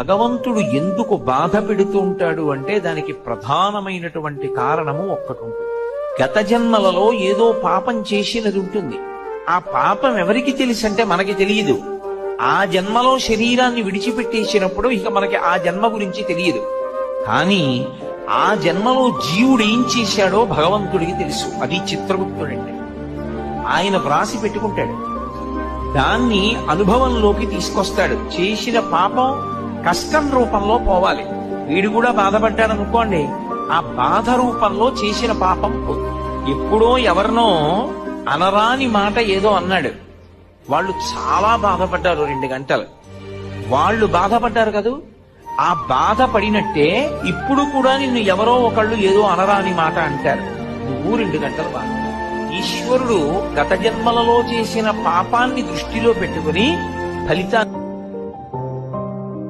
భగవంతుడు ఎందుకు బాధ పెడుతూ ఉంటాడు అంటే దానికి ప్రధానమైనటువంటి కారణము ఒక్కటి ఉంటుంది. గత జన్మలలో ఏదో పాపం చేసినది ఉంటుంది. ఆ పాపం ఎవరికి తెలుసంటే మనకి తెలియదు. ఆ జన్మలో శరీరాన్ని విడిచిపెట్టేసినప్పుడు ఇక మనకి ఆ జన్మ గురించి తెలియదు. కానీ ఆ జన్మలో జీవుడు ఏం చేశాడో భగవంతుడికి తెలుసు. అది చిత్రగుప్తుడంటే. ఆయన వ్రాసి పెట్టుకుంటాడు. దాన్ని అనుభవంలోకి తీసుకొస్తాడు. చేసిన పాపం కష్టం రూపంలో పోవాలి. వీడు కూడా బాధపడ్డాడు అనుకోండి, ఆ బాధ రూపంలో చేసిన పాపం పోతుంది. ఎప్పుడో ఎవరినో అనరాని మాట ఏదో అన్నాడు. వాళ్ళు చాలా బాధపడ్డారు. 2 గంటలు వాళ్ళు బాధపడ్డారు కదూ. ఆ బాధపడినట్టే ఇప్పుడు కూడా నిన్ను ఎవరో ఒకళ్ళు ఏదో అనరాని మాట అంటారు. నువ్వు 2 గంటలు బాధ. ఈశ్వరుడు గత జన్మలలో చేసిన పాపాన్ని దృష్టిలో పెట్టుకుని ఫలితాన్ని